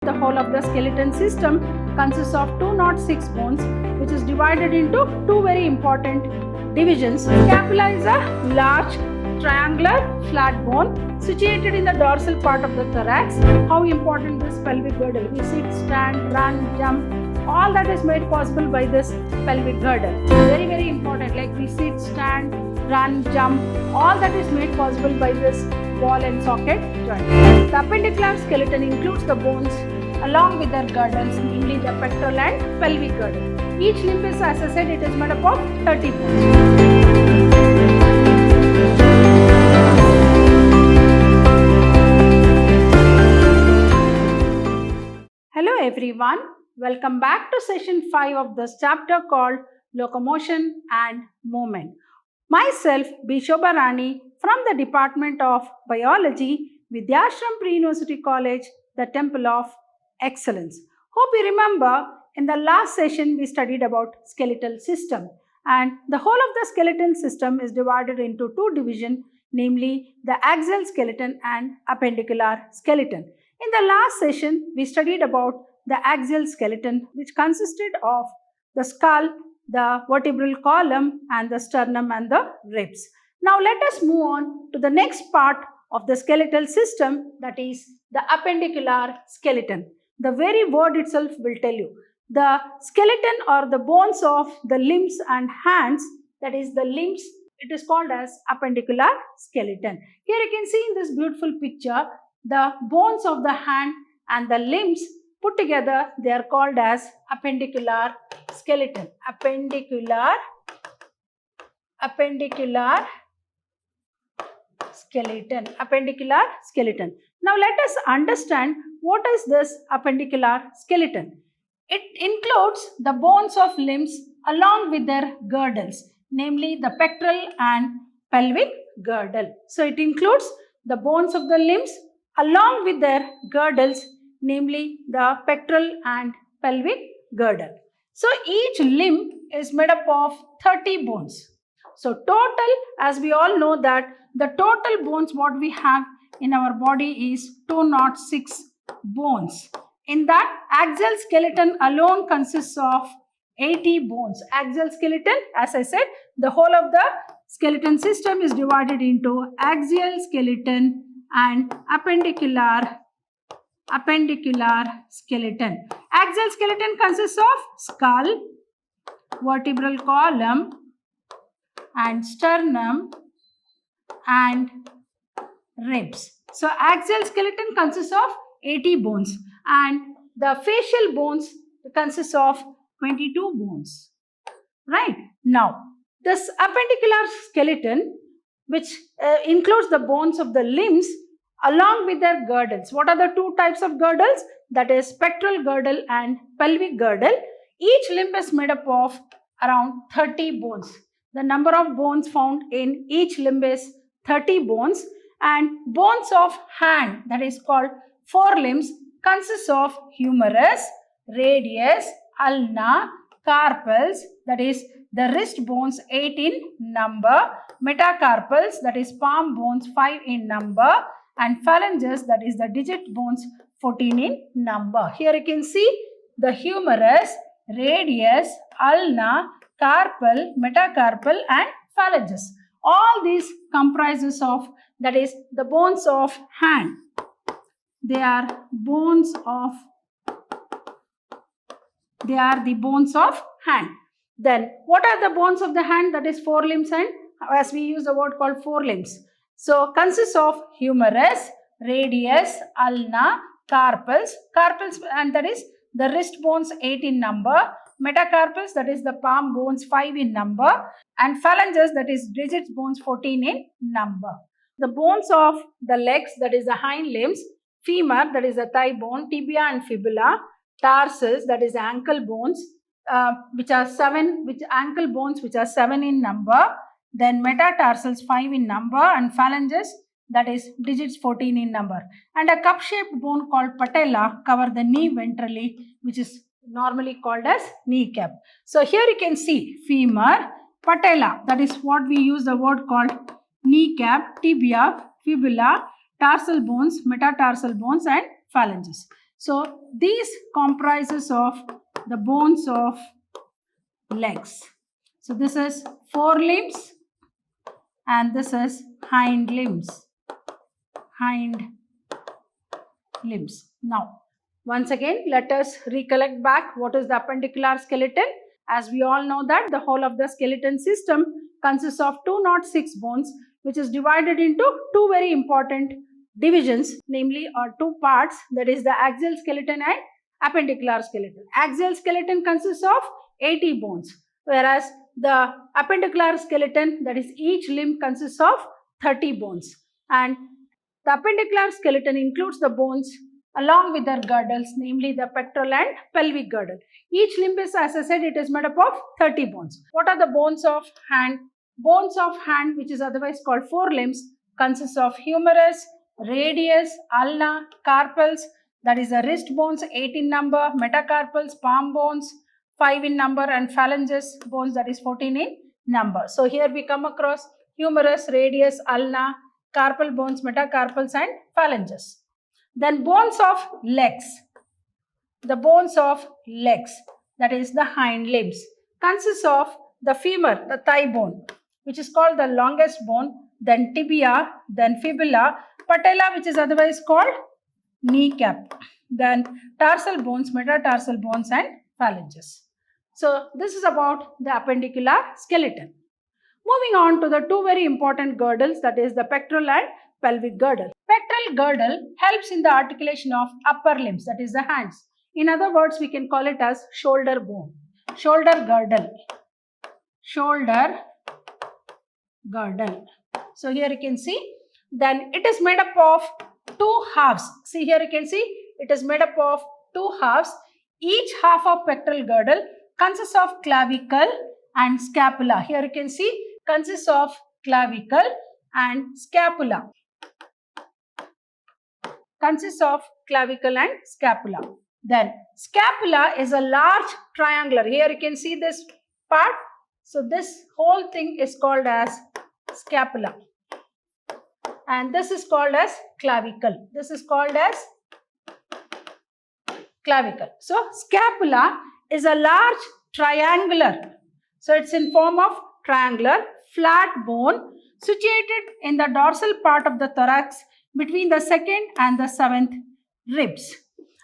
The whole of the skeleton system consists of 206 bones, which is divided into two very important divisions. Scapula is a large triangular flat bone situated in the dorsal part of the thorax. How important this pelvic girdle? We sit, stand, run, jump, all that is made possible by this pelvic girdle. Very, very important. Like we sit, stand, run, jump, all that is made possible by this ball and socket joint. The appendicular skeleton includes the bones along with their girdles, namely the pectoral and pelvic girdle. Each limb is, as I said, it is made up of 30 bones. Hello everyone, welcome back to session 5 of this chapter called Locomotion and Movement. Myself, B. Shobha Rani from the Department of Biology, Vidhyaashram Pre-University College, the Temple of Excellence. Hope you remember in the last session we studied about skeletal system, and the whole of the skeletal system is divided into two divisions, namely the axial skeleton and appendicular skeleton. In the last session we studied about the axial skeleton, which consisted of the skull, the vertebral column and the sternum and the ribs. Now let us move on to the next part of the skeletal system, that is the appendicular skeleton. The very word itself will tell you. The skeleton or the bones of the limbs and hands, that is the limbs, it is called as appendicular skeleton. Here you can see in this beautiful picture, the bones of the hand and the limbs put together, they are called as appendicular skeleton. Appendicular skeleton. Now let us understand what is this appendicular skeleton. It includes the bones of limbs along with their girdles, namely the pectoral and pelvic girdle. So it includes the bones of the limbs along with their girdles, namely the pectoral and pelvic girdle. So each limb is made up of 30 bones. So total, as we all know that the total bones what we have in our body is 206 bones. In that, axial skeleton alone consists of 80 bones. Axial skeleton, as I said, the whole of the skeleton system is divided into axial skeleton and appendicular skeleton. Axial skeleton consists of skull, vertebral column and sternum and ribs. So axial skeleton consists of 80 bones and the facial bones consists of 22 bones. Right? Now, this appendicular skeleton, which includes the bones of the limbs along with their girdles. What are the two types of girdles? That is pectoral girdle and pelvic girdle. Each limb is made up of around 30 bones. The number of bones found in each limb is 30 bones, and bones of hand, that is called forelimbs, consists of humerus, radius, ulna, carpals, that is the wrist bones 8 in number, metacarpals, that is palm bones 5 in number, and phalanges, that is the digit bones 14 in number. Here you can see the humerus, radius, ulna, carpal, metacarpal and phalanges. All these comprises of, that is the bones of hand. They are the bones of hand. Then what are the bones of the hand? That is forelimbs, and as we use the word called forelimbs. So consists of humerus, radius, ulna, carpals, and that is the wrist bones 8 in number, metacarpals, that is the palm bones 5 in number, and phalanges, that is digit bones 14 in number. The bones of the legs, that is the hind limbs, femur, that is the thigh bone, tibia and fibula, tarsus, that is ankle bones, ankle bones which are 7 in number, then metatarsals 5 in number, and phalanges, that is digits 14 in number. And a cup-shaped bone called patella cover the knee ventrally, which is normally called as kneecap. So here you can see femur, patella, that is what we use the word called kneecap, tibia, fibula, tarsal bones, metatarsal bones and phalanges. So these comprises of the bones of legs. So this is forelimbs and this is hind limbs. Hind limbs. Now, once again, let us recollect back what is the appendicular skeleton. As we all know that the whole of the skeleton system consists of 206 bones, which is divided into two very important divisions, namely or two parts, that is the axial skeleton and appendicular skeleton. Axial skeleton consists of 80 bones, whereas the appendicular skeleton, that is each limb, consists of 30 bones. And the appendicular skeleton includes the bones along with their girdles, namely the pectoral and pelvic girdle. Each limb is, as I said, it is made up of 30 bones. What are the bones of hand? Bones of hand, which is otherwise called forelimbs, consists of humerus, radius, ulna, carpals, that is the wrist bones, 8 in number, metacarpals, palm bones, 5 in number, and phalanges bones, that is 14 in number. So here we come across humerus, radius, ulna, carpal bones, metacarpals, and phalanges. Then bones of legs. The bones of legs, that is the hind limbs, consists of the femur, the thigh bone, which is called the longest bone, then tibia, then fibula, patella, which is otherwise called kneecap, then tarsal bones, metatarsal bones, and phalanges. So this is about the appendicular skeleton. Moving on to the two very important girdles, that is the pectoral and pelvic girdle. Pectoral girdle helps in the articulation of upper limbs, that is the hands. In other words, we can call it as shoulder bone. Shoulder girdle. Shoulder girdle. So here you can see, then it is made up of two halves. See here you can see, it is made up of two halves. Each half of pectoral girdle consists of clavicle and scapula. Here you can see, consists of clavicle and scapula. Consists of clavicle and scapula. Then scapula is a large triangular. Here you can see this part. So this whole thing is called as scapula. And this is called as clavicle. This is called as clavicle. So scapula is a large triangular. So it's in form of triangular flat bone situated in the dorsal part of the thorax between the second and the seventh ribs.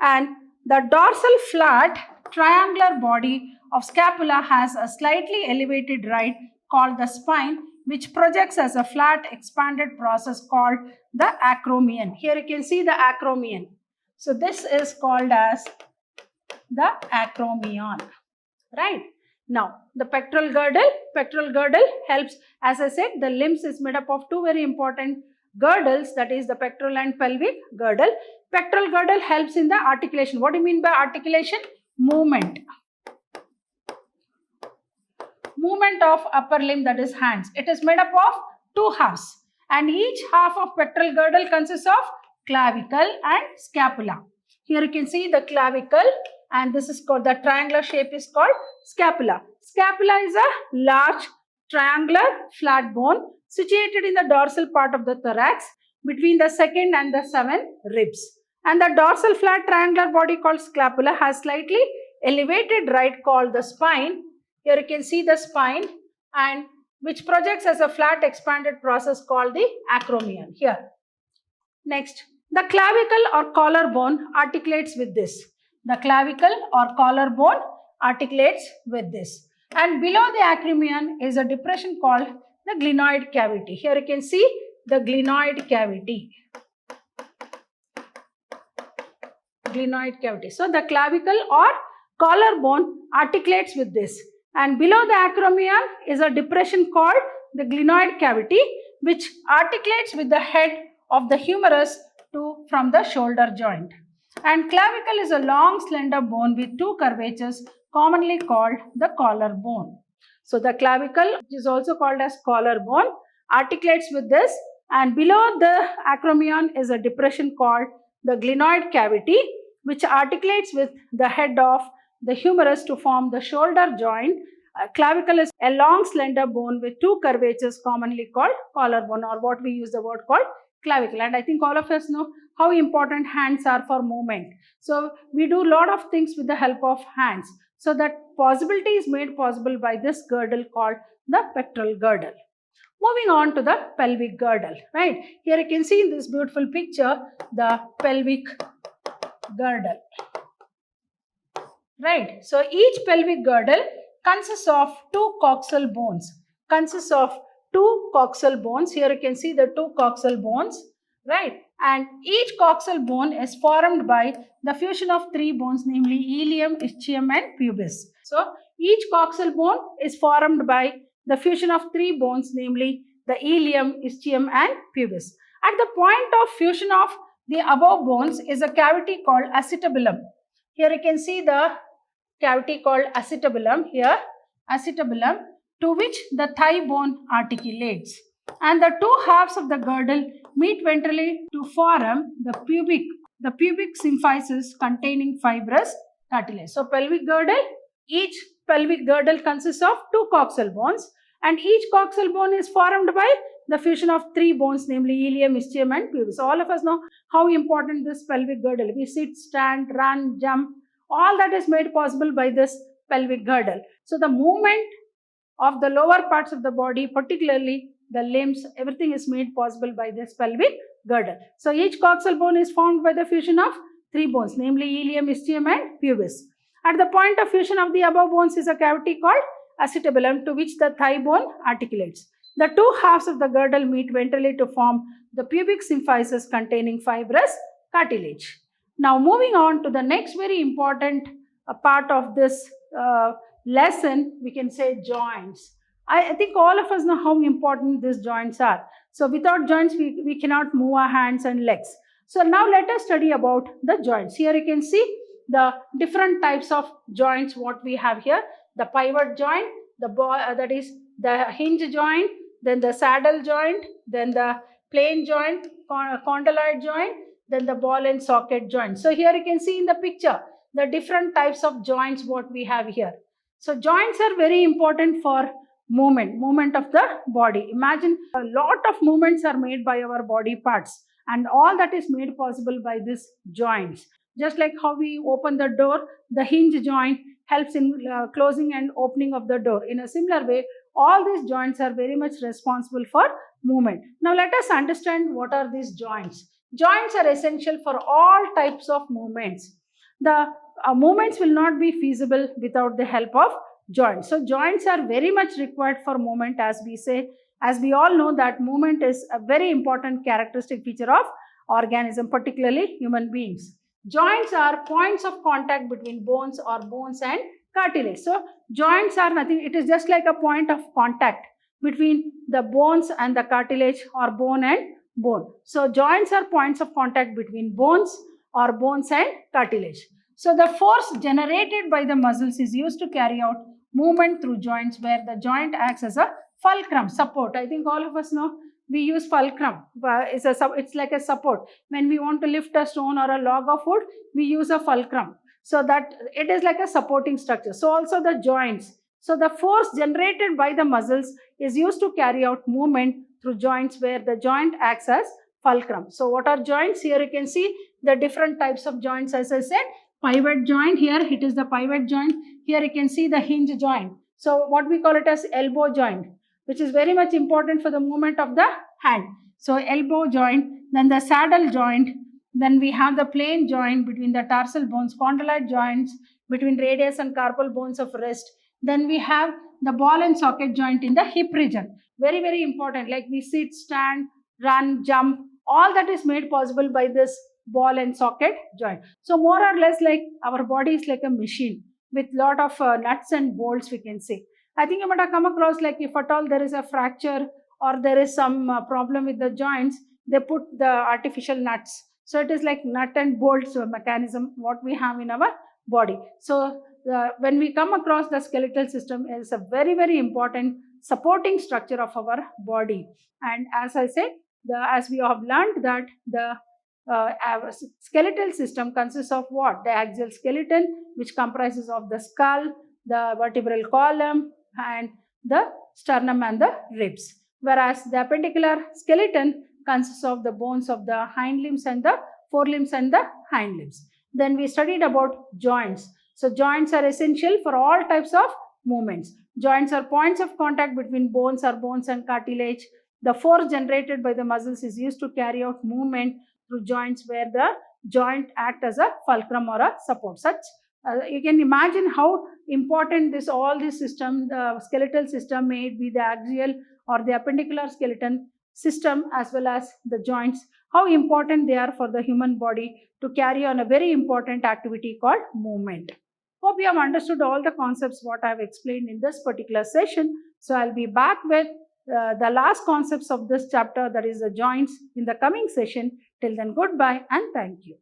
And the dorsal flat triangular body of scapula has a slightly elevated right called the spine, which projects as a flat expanded process called the acromion. Here you can see the acromion. So this is called as the acromion, right? Now, the pectoral girdle helps, as I said, the limbs is made up of two very important girdles, that is the pectoral and pelvic girdle. Pectoral girdle helps in the articulation. What do you mean by articulation? Movement. Movement of upper limb, that is hands. It is made up of two halves, and each half of pectoral girdle consists of clavicle and scapula. Here you can see the clavicle, and this is called, the triangular shape is called scapula. Scapula is a large triangular flat bone situated in the dorsal part of the thorax between the second and the seventh ribs. And the dorsal flat triangular body called scapula has slightly elevated right called the spine. Here you can see the spine, and which projects as a flat expanded process called the acromion here. Next, the clavicle or collarbone articulates with this. The clavicle or collarbone articulates with this. And below the acromion is a depression called the glenoid cavity. Here you can see the glenoid cavity. Glenoid cavity. So the clavicle or collarbone articulates with this. And below the acromion is a depression called the glenoid cavity, which articulates with the head of the humerus from the shoulder joint. And clavicle is a long slender bone with two curvatures commonly called the collarbone. So the clavicle, which is also called as collarbone, articulates with this, and below the acromion is a depression called the glenoid cavity, which articulates with the head of the humerus to form the shoulder joint. Clavicle is a long slender bone with two curvatures commonly called collarbone, or what we use the word called clavicle. And I think all of us know how important hands are for movement. So we do a lot of things with the help of hands. So that possibility is made possible by this girdle called the pectoral girdle. Moving on to the pelvic girdle, right? Here you can see in this beautiful picture the pelvic girdle, right? So each pelvic girdle consists of two coxal bones. Here you can see the two coxal bones, right? And each coxal bone is formed by the fusion of three bones, namely ilium, ischium and pubis. So each coxal bone is formed by the fusion of three bones, namely the ilium, ischium and pubis. At the point of fusion of the above bones is a cavity called acetabulum. Here you can see the cavity called acetabulum to which the thigh bone articulates. And the two halves of the girdle meet ventrally to form the pubic symphysis containing fibrous cartilage. So each pelvic girdle consists of two coxal bones, and each coxal bone is formed by the fusion of three bones, namely ilium, ischium and pubis. So all of us know how important this pelvic girdle. We sit, stand, run, jump, all that is made possible by this pelvic girdle. So the movement of the lower parts of the body, particularly the limbs, everything is made possible by this pelvic girdle. So each coxal bone is formed by the fusion of three bones, namely ilium, ischium and pubis. At the point of fusion of the above bones is a cavity called acetabulum to which the thigh bone articulates. The two halves of the girdle meet ventrally to form the pubic symphysis containing fibrous cartilage. Now moving on to the next very important part of this lesson, we can say joints. I think all of us know how important these joints are. So without joints, we cannot move our hands and legs. So now let us study about the joints. Here you can see the different types of joints what we have here. The pivot joint, that is the hinge joint, then the saddle joint, then the plane joint, condyloid joint, then the ball and socket joint. So here you can see in the picture the different types of joints what we have here. So joints are very important for movement of the body. Imagine a lot of movements are made by our body parts, and all that is made possible by these joints. Just like how we open the door, the hinge joint helps in closing and opening of the door. In a similar way, all these joints are very much responsible for movement. Now let us understand what are these joints. Joints are essential for all types of movements. The movements will not be feasible without the help of joints. So joints are very much required for movement, as we say. As we all know that movement is a very important characteristic feature of organism, particularly human beings. Joints are points of contact between bones or bones and cartilage. So joints are nothing, it is just like a point of contact between the bones and the cartilage or bone and bone. So joints are points of contact between bones or bones and cartilage. So the force generated by the muscles is used to carry out movement through joints, where the joint acts as a fulcrum, support. I think all of us know we use fulcrum. It's like a support. When we want to lift a stone or a log of wood, we use a fulcrum. So that it is like a supporting structure. So also the joints. So the force generated by the muscles is used to carry out movement through joints, where the joint acts as fulcrum. So what are joints? Here you can see the different types of joints. As I said, pivot joint, here it is the pivot joint. Here you can see the hinge joint. So what we call it as elbow joint, which is very much important for the movement of the hand. So elbow joint, then the saddle joint, then we have the plane joint between the tarsal bones, condyloid joints between radius and carpal bones of wrist. Then we have the ball and socket joint in the hip region. Very, very important. Like we sit, stand, run, jump, all that is made possible by this ball and socket joint. So more or less like our body is like a machine with lot of nuts and bolts, we can say. I think you might have come across, like if at all there is a fracture or there is some problem with the joints, they put the artificial nuts. So it is like nut and bolts mechanism what we have in our body. So when we come across the skeletal system, is a very, very important supporting structure of our body. And as I said, as we have learned that the skeletal system consists of what? The axial skeleton, which comprises of the skull, the vertebral column, and the sternum and the ribs. Whereas the appendicular skeleton consists of the bones of the hind limbs and the forelimbs and the hind limbs. Then we studied about joints. So joints are essential for all types of movements. Joints are points of contact between bones or bones and cartilage. The force generated by the muscles is used to carry out movement through joints, where the joint act as a fulcrum or a support. You can imagine how important all this system, the skeletal system, may be the axial or the appendicular skeleton system, as well as the joints, how important they are for the human body to carry on a very important activity called movement. Hope you have understood all the concepts what I have explained in this particular session. So I'll be back with the last concepts of this chapter, that is the joints, in the coming session. Till then, goodbye and thank you.